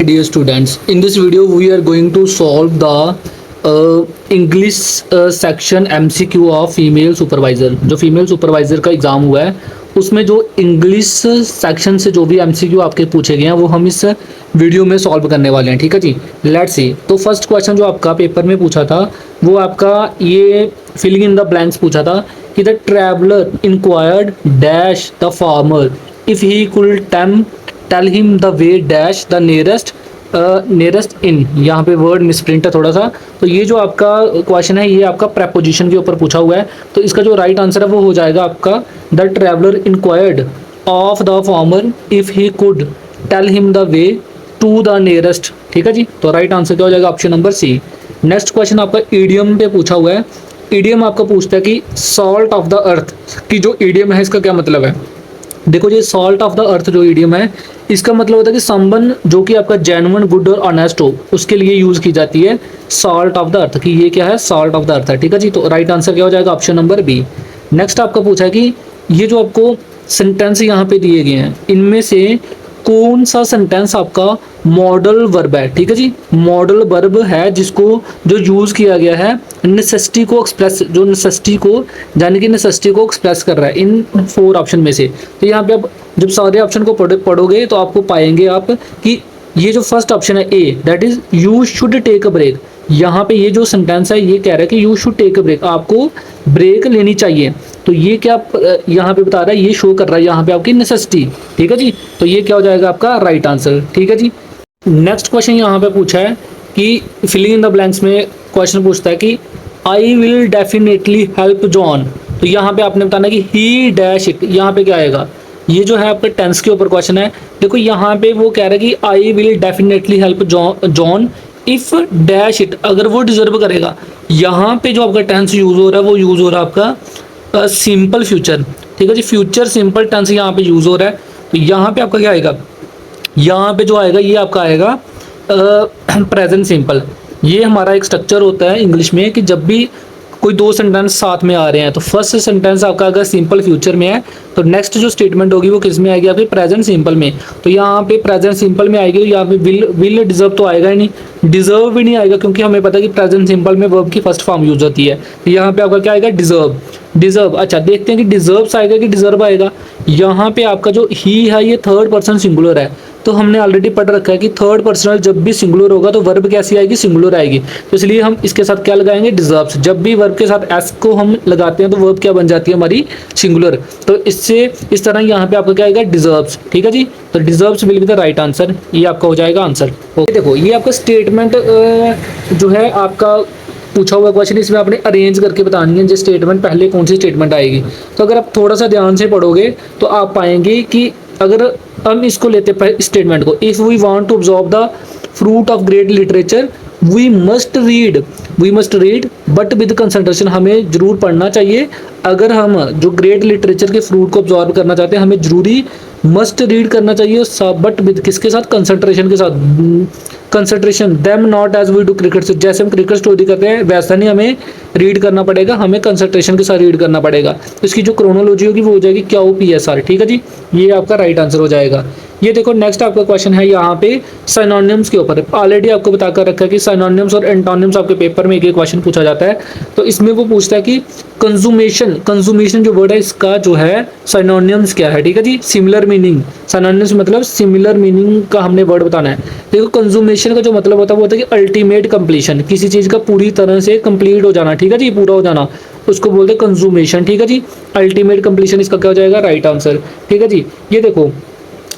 Dear students, in this video we are going to solve the English section MCQ of female supervisor. जो female supervisor का exam हुआ है उसमें जो English section से जो भी MCQ आपके पूछे गए हैं वो हम इस वीडियो में सॉल्व करने वाले हैं। ठीक है जी, लेट्स सी। तो फर्स्ट क्वेश्चन जो आपका पेपर में पूछा था वो आपका ये फिलिंग इन द ब्लैंक्स पूछा था कि the traveller inquired dash the farmer if he could tell him the way dash the nearest inn. यहाँ पे वर्ड मिसप्रिंट है थोड़ा सा। तो ये जो आपका क्वेश्चन है ये आपका प्रेपोजिशन के ऊपर पूछा हुआ है। तो इसका जो राइट आंसर है वो हो जाएगा आपका the traveller inquired of the farmer if he could tell him the way to the nearest. ठीक है जी, तो राइट आंसर क्या हो जाएगा? Option number C. Next question आपका ईडियम पे पूछा हुआ है। ईडियम आपका पूछता है कि सॉल्ट ऑफ द अर्थ की जो ईडियम है इसका क्या मतलब है। देखो ये सॉल्ट ऑफ द अर्थ जो ईडियम है इसका मतलब होता है कि संबंध जो कि आपका जेन्युइन गुड और ऑनेस्ट हो उसके लिए यूज़ की जाती है सॉल्ट ऑफ द अर्थ की। ये क्या है? सॉल्ट ऑफ द अर्थ है। ठीक है जी, तो राइट आंसर क्या हो जाएगा? Option number B. नेक्स्ट आपका पूछा है कि ये जो आपको सेंटेंस यहाँ पे दिए गए हैं इनमें से कौन सा सेंटेंस आपका मॉडल वर्ब है। ठीक है जी, मॉडल वर्ब है जिसको जो यूज़ किया गया है नेसेसिटी को एक्सप्रेस, जो नेसेसिटी को यानी कि नेसेसिटी को एक्सप्रेस कर रहा है इन 4 ऑप्शन में से। तो यहाँ पे आप जब सारे ऑप्शन को पढ़ोगे तो आपको पाएंगे आप कि ये जो फर्स्ट ऑप्शन है A, that is you should take a break. यहाँ पे ये जो सेंटेंस है ये कह रहा है कि you should take a break, आपको ब्रेक लेनी चाहिए। तो ये क्या यहाँ पे बता रहा है, ये शो कर रहा है यहाँ पे आपकी नेसेसिटी। ठीक है जी, तो ये क्या हो जाएगा आपका राइट आंसर। ठीक है जी, नेक्स्ट क्वेश्चन यहाँ पे पूछा है कि फिलिंग इन द ब्लैंक्स में क्वेश्चन पूछता है कि I will definitely help John. तो यहाँ पे आपने बताना कि ही डैश इट। यहाँ पे क्या आएगा? ये जो है आपका टेंस के ऊपर क्वेश्चन है। देखो यहाँ पे वो कह रहा है कि I will definitely help John if dash it, अगर वो डिजर्व करेगा। यहाँ पे जो आपका टेंस यूज़ हो रहा है वो यूज़ हो रहा है आपका सिंपल फ्यूचर। ठीक है जी, फ्यूचर सिंपल टेंस यहाँ पे यूज़ हो रहा है। तो यहाँ पे आपका क्या आएगा? यहाँ पे जो आएगा ये आपका आएगा प्रेजेंट सिंपल। ये हमारा एक स्ट्रक्चर होता है इंग्लिश में कि जब भी कोई 2 सेंटेंस साथ में आ रहे हैं तो फर्स्ट सेंटेंस आपका अगर सिंपल फ्यूचर में है तो नेक्स्ट जो स्टेटमेंट होगी वो किस में आएगी? आपके प्रेजेंट सिंपल में। तो यहाँ पे प्रेजेंट सिंपल में आएगी तो यहाँ पे विल डिजर्व तो आएगा ही नहीं, डिजर्व भी नहीं आएगा क्योंकि हमें पता है कि प्रेजेंट सिंपल में वर्ब की फर्स्ट फॉर्म यूज होती है। तो यहाँ पे आपका क्या आएगा? डिजर्व। डिजर्व, अच्छा देखते हैं कि डिजर्व्स आएगा कि डिजर्व आएगा। यहाँ पे आपका जो ही है ये थर्ड पर्सन सिंगुलर है। तो हमने ऑलरेडी पढ़ रखा है कि थर्ड पर्सनल जब भी सिंगुलर होगा तो वर्ब कैसी आएगी? सिंगुलर आएगी। तो इसलिए हम इसके साथ क्या लगाएंगे? डिजर्व्स। जब भी वर्ब के साथ एस को हम लगाते हैं तो वर्ब क्या बन जाती है? हमारी सिंगुलर। तो इससे इस तरह यहाँ पे आपका क्या आएगा? डिजर्व्स। ठीक है जी, तो deserves will be the right answer. ये आपका हो जाएगा आंसर। ओके, देखो ये आपका स्टेटमेंट जो है आपका पूछा हुआ क्वेश्चन, इसमें आपने अरेंज करके बतानी है जो स्टेटमेंट पहले कौन सी स्टेटमेंट आएगी। तो अगर आप थोड़ा सा ध्यान से पढ़ोगे तो आप पाएंगे कि अगर हम इसको लेते स्टेटमेंट को, if we want to observe the fruit of great literature we must read but with concentration. हमें जरूर पढ़ना चाहिए। अगर हम जो ग्रेट लिटरेचर के फ्रूट को ऑब्जॉर्व करना चाहते हैं हमें जरूरी मस्ट रीड करना चाहिए, बट विद किसके साथ? कंसंट्रेशन के साथ। Concentration them not as we do cricket. जैसे हम क्रिकेट स्टोरी करते हैं वैसा नहीं हमें रीड करना पड़ेगा, हमें कंसंट्रेशन के साथ रीड करना पड़ेगा। तो इसकी जो क्रोनोलॉजी होगी वो हो जाएगी क्या? OPSR। ठीक है जी, ये आपका राइट आंसर हो जाएगा। ये देखो नेक्स्ट आपका क्वेश्चन है यहाँ पे सिनोनिम्स के ऊपर। ऑलरेडी आपको बता कर रखा है कि सिनोनिम्स और एंटोनिम्स आपके पेपर में एक क्वेश्चन पूछा जाता है। तो इसमें वो पूछता है कि कंजुमेशन जो वर्ड है इसका जो है सिनोनिम्स क्या है। ठीक है जी, सिमिलर मीनिंग। सिनोनिम्स मतलब सिमिलर मीनिंग का हमने वर्ड बताना है। देखो कंजुमेशन का जो मतलब होता है वो होता है कि अल्टीमेट कंप्लीशन, किसी चीज़ का पूरी तरह से कंप्लीट हो जाना। ठीक है जी, पूरा हो जाना उसको बोलते हैं कंजुमेशन। ठीक है जी, अल्टीमेट कंप्लीशन इसका क्या हो जाएगा? Right answer. ठीक है जी, ये देखो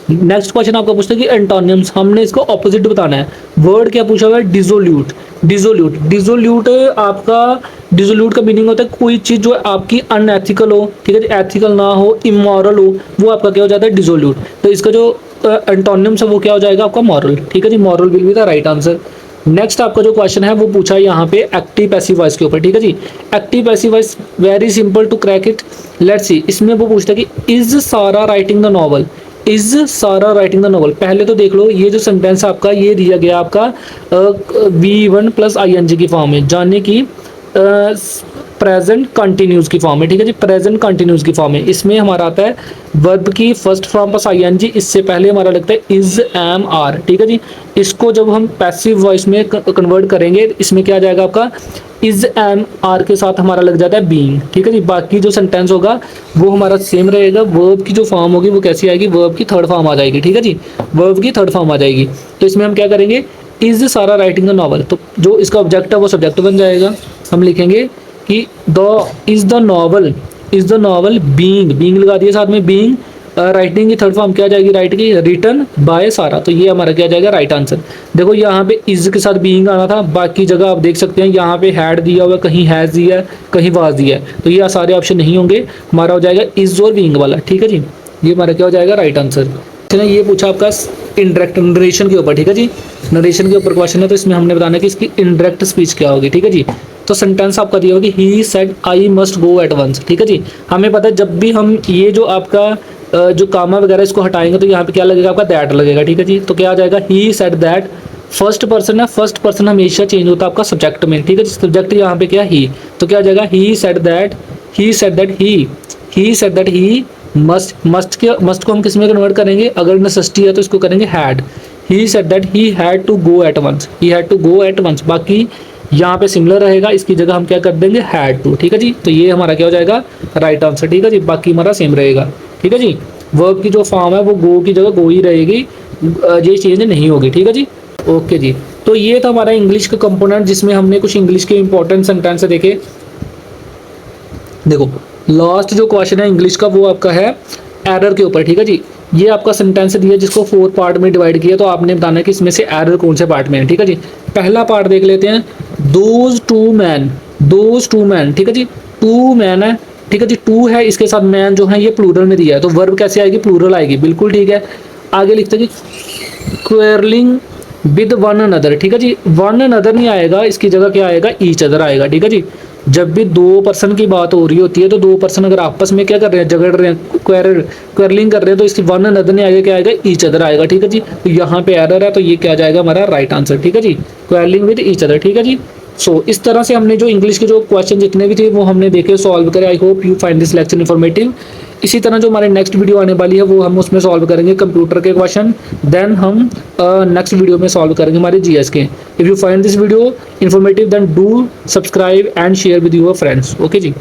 नेक्स्ट क्वेश्चन आपका पूछता है कि एंटोनिम्स, हमने इसको ऑपोजिट बताना है। वर्ड क्या पूछा हुआ है? डिसोल्यूट। डिसोल्यूट आपका डिसोल्यूट का मीनिंग होता है कोई चीज़ जो आपकी अनएथिकल हो। ठीक है जी, एथिकल ना हो, इमोरल हो, वो आपका क्या हो जाता है? डिसोल्यूट। तो इसका जो एंटोनिम्स है वो क्या हो जाएगा? आपका मॉरल। ठीक है जी, moral will be the right answer. Next आपका जो क्वेश्चन है वो पूछा है यहाँ पे एक्टिव पैसिव वॉइस के ऊपर। ठीक है जी, active passive voice very simple to crack it. Let's see, इसमें वो पूछता है कि is Sara writing the novel. Is Sara writing the novel. पहले तो देख लो ये जो सेंटेंस आपका ये दिया गया आपका V1 + ING की फॉर्म में, जाने की प्रेजेंट कंटिन्यूस की फॉर्म है, ठीक है जी, प्रेजेंट कंटिन्यूस की फॉर्म है। इसमें हमारा आता है वर्ब की फर्स्ट फॉर्म पास आईएनजी, इससे पहले हमारा लगता है इज एम आर, ठीक है जी। इसको जब हम पैसिव वॉइस में कन्वर्ट करेंगे, इसमें क्या आ जाएगा आपका, इज एम आर के साथ हमारा लग जाता है बीइंग, ठीक है जी। बाकी जो सेंटेंस होगा वो हमारा सेम रहेगा। वर्ब की जो फॉर्म होगी वो कैसी आएगी, वर्ब की थर्ड फॉर्म आ जाएगी, ठीक है जी, वर्ब की थर्ड फॉर्म आ जाएगी। तो इसमें हम क्या करेंगे, is Sara writing the novel, तो जो इसका ऑब्जेक्ट है वो सब्जेक्ट बन जाएगा। हम लिखेंगे कि the is the novel being लगा दिया साथ में बीइंग, राइटिंग की थर्ड फॉर्म क्या आ जाएगी, राइट की, रिटन बाय सारा, तो ये हमारा क्या जाएगा, राइट आंसर। देखो यहाँ पे इज के साथ बीइंग आना था, बाकी जगह आप देख सकते हैं यहाँ पे हैड दिया हुआ, कहीं हैज दिया है, कहीं वाज दिया है, तो ये सारे ऑप्शन नहीं होंगे, हमारा हो जाएगा इज और बीइंग वाला, ठीक है जी। ये हमारा क्या हो जाएगा, राइट आंसर। ये पूछा आपका इंडायरेक्ट नरेशन के ऊपर, ठीक है जी, नरेशन के ऊपर क्वेश्चन है, तो इसमें हमने बताना कि इसकी इंडायरेक्ट स्पीच क्या होगी, ठीक है जी। तो सेंटेंस आपका दिया होगी he said I must go at once, ठीक है जी। हमें पता है जब भी हम ये जो आपका जो कामा वगैरह इसको हटाएंगे तो यहाँ पे क्या लगेगा, आपका दैट लगेगा, ठीक है जी। तो क्या आ जाएगा, ही सेड दैट, फर्स्ट पर्सन है, फर्स्ट पर्सन हमेशा चेंज होता है आपका सब्जेक्ट में, ठीक है जी। सब्जेक्ट यहाँ पे क्या, ही, तो क्या आ जाएगा, ही said that he said that he must को हम किस में कन्वर्ट करेंगे, अगर नेसेसिटी है तो इसको करेंगे had. He said that he had to go at once, बाकी यहाँ पे सिमिलर रहेगा, इसकी जगह हम क्या कर देंगे, हैड टू, ठीक है जी। तो ये हमारा क्या हो जाएगा, राइट आंसर, ठीक है जी। बाकी हमारा सेम रहेगा, ठीक है जी। वर्ब की जो फॉर्म है वो गो की जगह गो ही रहेगी, ये चेंज नहीं होगी, ठीक है जी। ओके जी, तो ये था हमारा इंग्लिश का कंपोनेंट, जिसमें हमने कुछ इंग्लिश के इंपॉर्टेंट सेंटेंस देखे। देखो लास्ट जो क्वेश्चन है इंग्लिश का वो आपका है एरर के ऊपर, ठीक है जी। ये आपका सेंटेंस दिया जिसको 4 पार्ट में डिवाइड किया, तो आपने बताना है कि इसमें से एरर कौन से पार्ट में है, ठीक है जी। पहला पार्ट देख लेते हैं, दोज टू मैन, ठीक है जी, 2 मैन है, ठीक है जी, 2 है, इसके साथ मैन जो है ये प्लूरल में दिया है, तो वर्ब कैसे आएगी, प्लूरल आएगी, बिल्कुल ठीक है। आगे लिखते हैं कि क्वेरलिंग विद वन अनदर, ठीक है जी, वन अनदर नहीं आएगा, इसकी जगह क्या आएगा, ईच अदर आएगा, ठीक है जी। जब भी 2 पर्सन की बात हो रही होती है तो 2 पर्सन अगर आपस में क्या कर रहे हैं, झगड़ रहे हैं, क्वेरलिंग कर रहे हैं, तो इसकी वन अनदर नहीं आएगा, क्या आएगा, ईच अदर आएगा, ठीक है जी। तो यहाँ पे एरर है, तो ये क्या जाएगा हमारा राइट आंसर, ठीक है जी, क्वेरलिंग विद ईच अदर, ठीक है जी। सो इस तरह से हमने जो इंग्लिश के जो क्वेश्चन जितने भी थे वो हमने देखे, सॉल्व करे। I hope you find this lecture informative. इसी तरह जो हमारे नेक्स्ट वीडियो आने वाली है वो हम उसमें सॉल्व करेंगे कंप्यूटर के क्वेश्चन, देन हम नेक्स्ट वीडियो में सॉल्व करेंगे हमारे जीएस के। If you find this video informative then do subscribe and share with your friends. Okay ji.